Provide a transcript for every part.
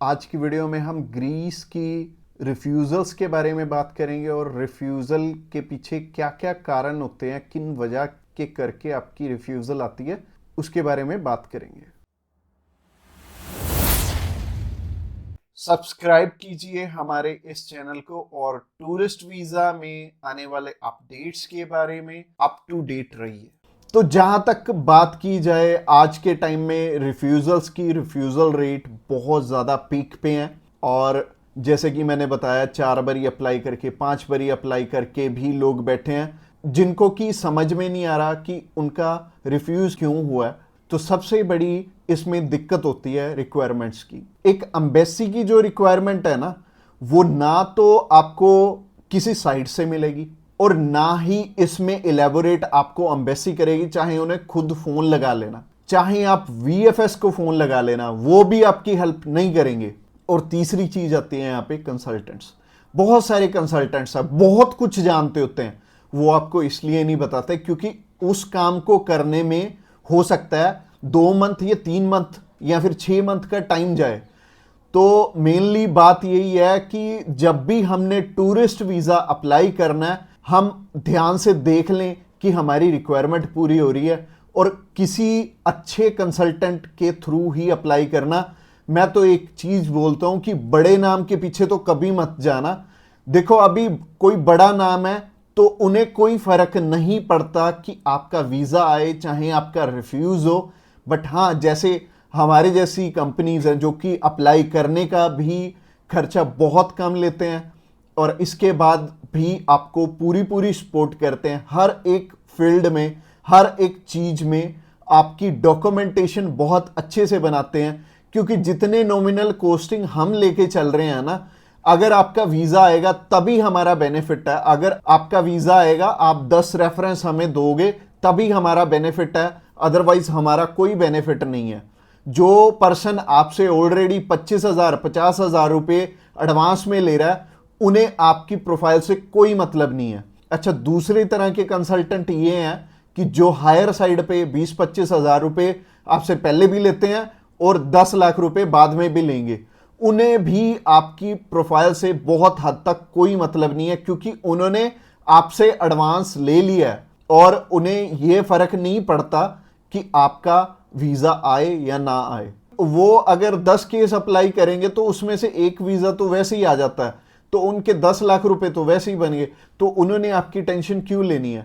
आज की वीडियो में हम ग्रीस की रिफ्यूज़ल्स के बारे में बात करेंगे और रिफ्यूज़ल के पीछे क्या क्या कारण होते हैं, किन वजह के करके आपकी रिफ्यूज़ल आती है, उसके बारे में बात करेंगे। सब्सक्राइब कीजिए हमारे इस चैनल को और टूरिस्ट वीज़ा में आने वाले अपडेट्स के बारे में अप टू डेट रहिए। तो जहां तक बात की जाए आज के टाइम में रिफ्यूज़ल्स की, रिफ्यूज़ल रेट बहुत ज़्यादा पीक पे हैं और जैसे कि मैंने बताया 4 बारी अप्लाई करके 5 बारी अप्लाई करके भी लोग बैठे हैं जिनको कि समझ में नहीं आ रहा कि उनका रिफ्यूज़ क्यों हुआ है। तो सबसे बड़ी इसमें दिक्कत होती है रिक्वायरमेंट्स की। एक एम्बेसी की जो रिक्वायरमेंट है ना, वो ना तो आपको किसी साइट से मिलेगी और ना ही इसमें इलेबोरेट आपको एम्बेसी करेगी, चाहे उन्हें खुद फोन लगा लेना, चाहे आप वीएफएस को फोन लगा लेना, वो भी आपकी हेल्प नहीं करेंगे। और तीसरी चीज आती है यहाँ पे कंसल्टेंट्स। बहुत सारे कंसल्टेंट्स हैं, बहुत कुछ जानते होते हैं, वो आपको इसलिए नहीं बताते क्योंकि उस काम को करने में हो सकता है 2 मंथ या 3 मंथ या फिर 6 मंथ का टाइम जाए। तो मेनली बात यही है कि जब भी हमने टूरिस्ट वीज़ा अप्लाई करना है, हम ध्यान से देख लें कि हमारी रिक्वायरमेंट पूरी हो रही है और किसी अच्छे कंसल्टेंट के थ्रू ही अप्लाई करना। मैं तो एक चीज़ बोलता हूं कि बड़े नाम के पीछे तो कभी मत जाना। देखो अभी कोई बड़ा नाम है तो उन्हें कोई फर्क नहीं पड़ता कि आपका वीज़ा आए चाहे आपका रिफ्यूज़ हो। बट हाँ, जैसे हमारे जैसी कंपनीज हैं जो कि अप्लाई करने का भी खर्चा बहुत कम लेते हैं और इसके बाद भी आपको पूरी पूरी सपोर्ट करते हैं हर एक फील्ड में, हर एक चीज में आपकी डॉक्यूमेंटेशन बहुत अच्छे से बनाते हैं। क्योंकि जितने नॉमिनल कोस्टिंग हम लेके चल रहे हैं ना, अगर आपका वीजा आएगा तभी हमारा बेनिफिट है। अगर आपका वीजा आएगा, आप 10 रेफरेंस हमें दोगे तभी हमारा बेनिफिट है, अदरवाइज हमारा कोई बेनिफिट नहीं है। जो पर्सन आपसे ऑलरेडी 25,000 50,000 रुपए एडवांस में ले रहा है, उन्हें आपकी प्रोफाइल से कोई मतलब नहीं है। अच्छा, दूसरी तरह के कंसल्टेंट ये हैं कि जो हायर साइड पे 20-25,000 रुपए आपसे पहले भी लेते हैं और 10 लाख रुपए बाद में भी लेंगे। उन्हें भी आपकी प्रोफाइल से बहुत हद तक कोई मतलब नहीं है क्योंकि उन्होंने आपसे एडवांस ले लिया है और उन्हें यह फर्क नहीं पड़ता कि आपका वीजा आए या ना आए। वो अगर 10 केस अप्लाई करेंगे तो उसमें से एक वीजा तो वैसे ही आ जाता है, तो उनके 10 लाख रुपए तो वैसे ही बन गए। तो उन्होंने आपकी टेंशन क्यों लेनी है?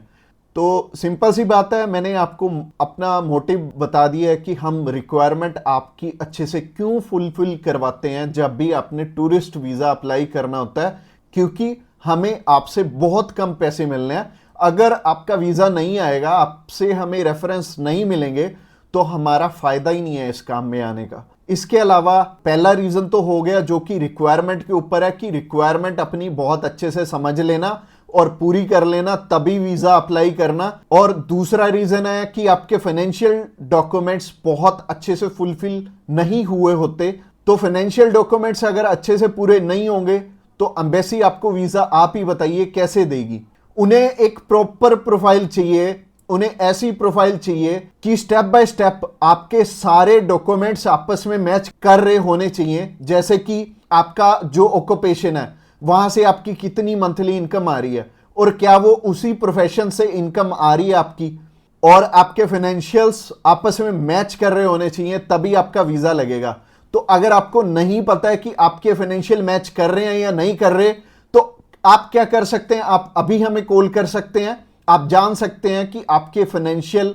तो सिंपल सी बात है, मैंने आपको अपना मोटिव बता दिया है कि हम रिक्वायरमेंट आपकी अच्छे से क्यों फुलफिल करवाते हैं जब भी आपने टूरिस्ट वीजा अप्लाई करना होता है। क्योंकि हमें आपसे बहुत कम पैसे मिलने हैं। अगर आपका वीजा नहीं आएगा, आपसे हमें रेफरेंस नहीं मिलेंगे, तो हमारा फायदा ही नहीं है इस काम में आने का। इसके अलावा पहला रीजन तो हो गया जो कि रिक्वायरमेंट के ऊपर है कि रिक्वायरमेंट अपनी बहुत अच्छे से समझ लेना और पूरी कर लेना, तभी वीजा अप्लाई करना। और दूसरा रीजन है कि आपके फाइनेंशियल डॉक्यूमेंट्स बहुत अच्छे से फुलफिल नहीं हुए होते। तो फाइनेंशियल डॉक्यूमेंट्स अगर अच्छे से पूरे नहीं होंगे तो एम्बेसी आपको वीजा, आप ही बताइए, कैसे देगी? उन्हें एक प्रॉपर प्रोफाइल चाहिए, उन्हें ऐसी प्रोफाइल चाहिए कि स्टेप बाय स्टेप आपके सारे डॉक्यूमेंट्स आपस में मैच कर रहे होने चाहिए। जैसे कि आपका जो ऑक्यूपेशन है, वहां से आपकी कितनी मंथली इनकम आ रही है और क्या वो उसी प्रोफेशन से इनकम आ रही है आपकी, और आपके फाइनेंशियल्स आपस में मैच कर रहे होने चाहिए, तभी आपका वीजा लगेगा। तो अगर आपको नहीं पता है कि आपके फाइनेंशियल मैच कर रहे हैं या नहीं कर रहे, तो आप क्या कर सकते हैं, आप अभी हमें कॉल कर सकते हैं। आप जान सकते हैं कि आपके फाइनेंशियल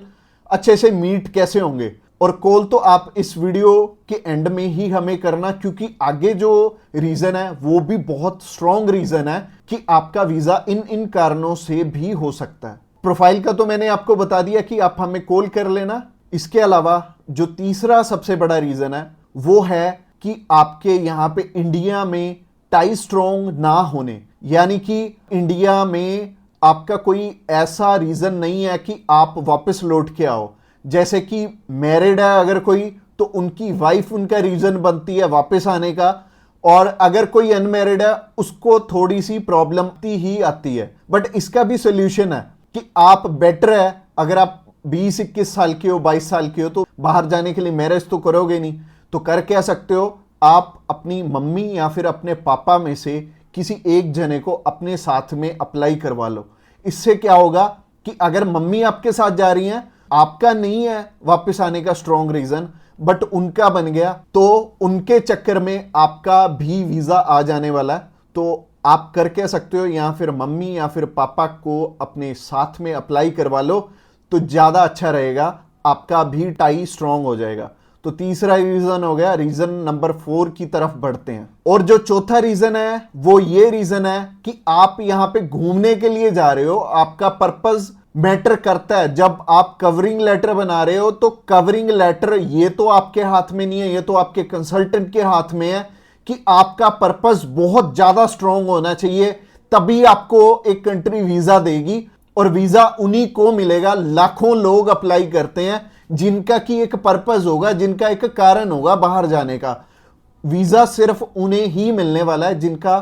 अच्छे से मीट कैसे होंगे। और कॉल तो आप इस वीडियो के एंड में ही हमें करना, क्योंकि आगे जो रीजन है वो भी बहुत स्ट्रॉन्ग रीजन है कि आपका वीजा इन इन कारणों से भी हो सकता है। प्रोफाइल का तो मैंने आपको बता दिया कि आप हमें कॉल कर लेना। इसके अलावा जो तीसरा सबसे बड़ा रीजन है वो है कि आपके यहां पे इंडिया में टाई स्ट्रॉन्ग ना होने, यानी कि इंडिया में आपका कोई ऐसा रीजन नहीं है कि आप वापस लौट के आओ। जैसे कि मैरिड है अगर कोई, तो उनकी वाइफ उनका रीजन बनती है वापस आने का, और अगर कोई अनमैरिड है उसको थोड़ी सी प्रॉब्लम ही आती है। बट इसका भी सोल्यूशन है कि आप बेटर है, अगर आप 20-21 साल के हो, 22 साल के हो, तो बाहर जाने के लिए मैरिज तो करोगे नहीं, तो कर क्या सकते हो, आप अपनी मम्मी या फिर अपने पापा में से किसी एक जने को अपने साथ में अप्लाई करवा लो। इससे क्या होगा कि अगर मम्मी आपके साथ जा रही हैं, आपका नहीं है वापस आने का स्ट्रॉन्ग रीजन, बट उनका बन गया, तो उनके चक्कर में आपका भी वीजा आ जाने वाला है। तो आप कर क्या सकते हो, या फिर मम्मी या फिर पापा को अपने साथ में अप्लाई करवा लो, तो ज्यादा अच्छा रहेगा, आपका भी टाई स्ट्रॉन्ग हो जाएगा। तो तीसरा रीजन हो गया। रीजन नंबर 4 की तरफ बढ़ते हैं। और जो चौथा रीजन है वो ये रीजन है कि आप यहां पे घूमने के लिए जा रहे हो, आपका पर्पस मैटर करता है। जब आप कवरिंग लेटर बना रहे हो तो कवरिंग लेटर ये तो आपके हाथ में नहीं है, ये तो आपके कंसल्टेंट के हाथ में है कि आपका पर्पस बहुत ज्यादा स्ट्रांग होना चाहिए, तभी आपको एक कंट्री वीजा देगी। और वीजा उन्हीं को मिलेगा, लाखों लोग अप्लाई करते हैं जिनका की एक पर्पस होगा, जिनका एक कारण होगा बाहर जाने का। वीजा सिर्फ उन्हें ही मिलने वाला है जिनका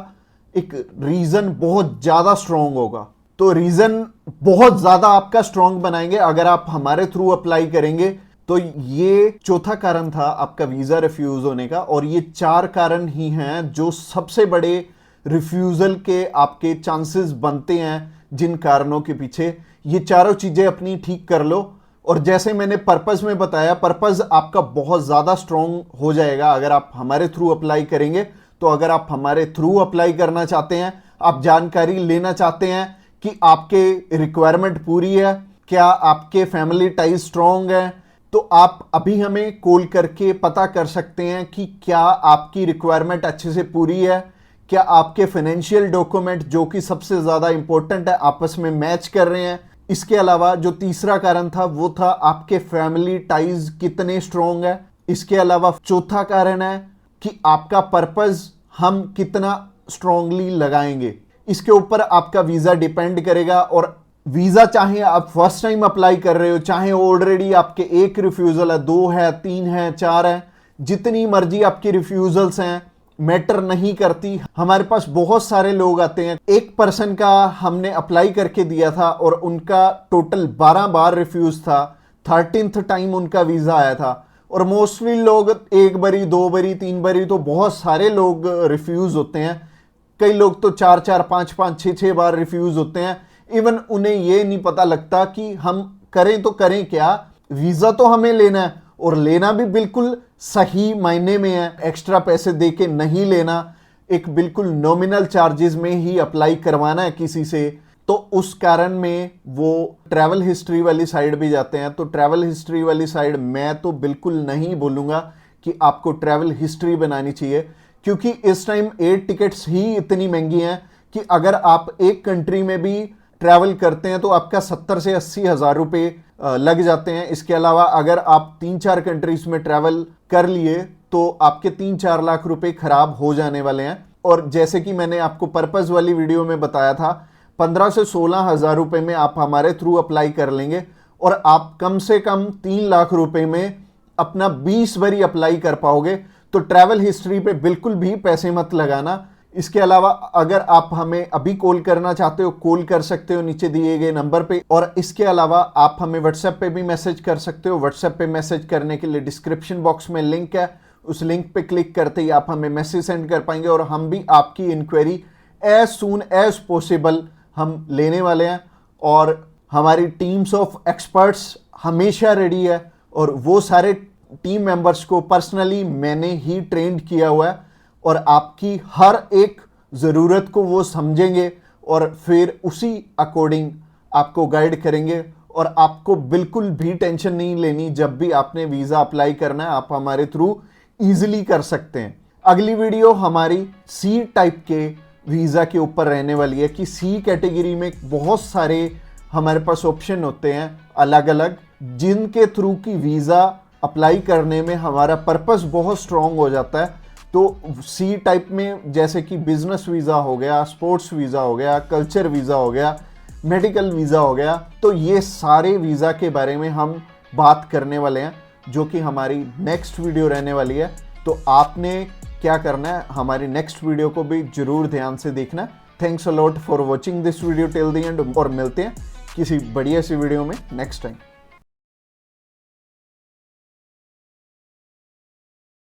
एक रीजन बहुत ज्यादा स्ट्रांग होगा। तो रीजन बहुत ज्यादा आपका स्ट्रांग बनाएंगे अगर आप हमारे थ्रू अप्लाई करेंगे। तो ये चौथा कारण था आपका वीजा रिफ्यूज होने का। और ये 4 कारण ही हैं जो सबसे बड़े रिफ्यूजल के आपके चांसेस बनते हैं। जिन कारणों के पीछे ये चारों चीजें अपनी ठीक कर लो। और जैसे मैंने पर्पस में बताया, पर्पस आपका बहुत ज्यादा स्ट्रांग हो जाएगा अगर आप हमारे थ्रू अप्लाई करेंगे। तो अगर आप हमारे थ्रू अप्लाई करना चाहते हैं, आप जानकारी लेना चाहते हैं कि आपके रिक्वायरमेंट पूरी है, क्या आपके फैमिली टाइज स्ट्रांग है, तो आप अभी हमें कॉल करके पता कर सकते हैं कि क्या आपकी रिक्वायरमेंट अच्छे से पूरी है, क्या आपके फाइनेंशियल डॉक्यूमेंट जो कि सबसे ज्यादा इंपॉर्टेंट है आपस में मैच कर रहे हैं। इसके अलावा जो तीसरा कारण था वो था आपके फैमिली टाइज कितने स्ट्रांग है। इसके अलावा चौथा कारण है कि आपका पर्पस हम कितना स्ट्रांगली लगाएंगे। इसके ऊपर आपका वीजा डिपेंड करेगा। और वीजा चाहे आप फर्स्ट टाइम अप्लाई कर रहे हो, चाहे ऑलरेडी आपके 1 रिफ्यूजल है, 2 है, 3 है, 4 है, जितनी मर्जी आपकी रिफ्यूजल्स हैं, मैटर नहीं करती। हमारे पास बहुत सारे लोग आते हैं। एक पर्सन का हमने अप्लाई करके दिया था और उनका टोटल 12 बार रिफ्यूज था, 13th टाइम उनका वीजा आया था। और मोस्टली लोग 1 बारी, 2 बारी, 3 बारी, तो बहुत सारे लोग रिफ्यूज होते हैं। कई लोग तो 4-4, 5-5, 6-6 बार रिफ्यूज होते हैं। इवन उन्हें यह नहीं पता लगता कि हम करें तो करें क्या। वीजा तो हमें लेना है, और लेना भी बिल्कुल सही मायने में है, एक्स्ट्रा पैसे दे के नहीं लेना, एक बिल्कुल नॉमिनल चार्जेस में ही अप्लाई करवाना है किसी से। तो उस कारण में वो ट्रैवल हिस्ट्री वाली साइड भी जाते हैं। तो ट्रैवल हिस्ट्री वाली साइड मैं तो बिल्कुल नहीं बोलूंगा कि आपको ट्रैवल हिस्ट्री बनानी चाहिए, क्योंकि इस टाइम एयर टिकट्स ही इतनी महंगी हैं कि अगर आप एक कंट्री में भी ट्रैवल करते हैं तो आपका 70 से 80 हज़ार रुपये लग जाते हैं। इसके अलावा अगर आप 3-4 कंट्रीज में ट्रैवल कर लिए तो आपके 3-4 लाख रुपए खराब हो जाने वाले हैं। और जैसे कि मैंने आपको पर्पस वाली वीडियो में बताया था, 15 से 16 हज़ार रुपये में आप हमारे थ्रू अप्लाई कर लेंगे और आप कम से कम 3 लाख रुपए में अपना 20 बारी अप्लाई कर पाओगे। तो ट्रैवल हिस्ट्री पे बिल्कुल भी पैसे मत लगाना। इसके अलावा अगर आप हमें अभी कॉल करना चाहते हो, कॉल कर सकते हो नीचे दिए गए नंबर पे। और इसके अलावा आप हमें व्हाट्सएप पे भी मैसेज कर सकते हो। व्हाट्सएप पे मैसेज करने के लिए डिस्क्रिप्शन बॉक्स में लिंक है, उस लिंक पे क्लिक करते ही आप हमें मैसेज सेंड कर पाएंगे और हम भी आपकी inquiry as soon as possible हम लेने वाले हैं। और हमारी टीम्स ऑफ एक्सपर्ट्स हमेशा रेडी है और वो सारे टीम मेंबर्स को पर्सनली मैंने ही ट्रेंड किया हुआ है और आपकी हर एक ज़रूरत को वो समझेंगे और फिर उसी अकॉर्डिंग आपको गाइड करेंगे। और आपको बिल्कुल भी टेंशन नहीं लेनी, जब भी आपने वीज़ा अप्लाई करना है आप हमारे थ्रू ईजिली कर सकते हैं। अगली वीडियो हमारी सी टाइप के वीज़ा के ऊपर रहने वाली है कि सी कैटेगरी में बहुत सारे हमारे पास ऑप्शन होते हैं अलग अलग, जिनके थ्रू की वीज़ा अप्लाई करने में हमारा पर्पस बहुत स्ट्रॉन्ग हो जाता है। तो सी टाइप में जैसे कि बिजनेस वीज़ा हो गया, स्पोर्ट्स वीज़ा हो गया, कल्चर वीज़ा हो गया, मेडिकल वीज़ा हो गया, तो ये सारे वीज़ा के बारे में हम बात करने वाले हैं, जो कि हमारी नेक्स्ट वीडियो रहने वाली है। तो आपने क्या करना है, हमारी नेक्स्ट वीडियो को भी जरूर ध्यान से देखना। Thanks a lot for watching this video till the end, और मिलते हैं किसी बढ़िया सी वीडियो में नेक्स्ट टाइम।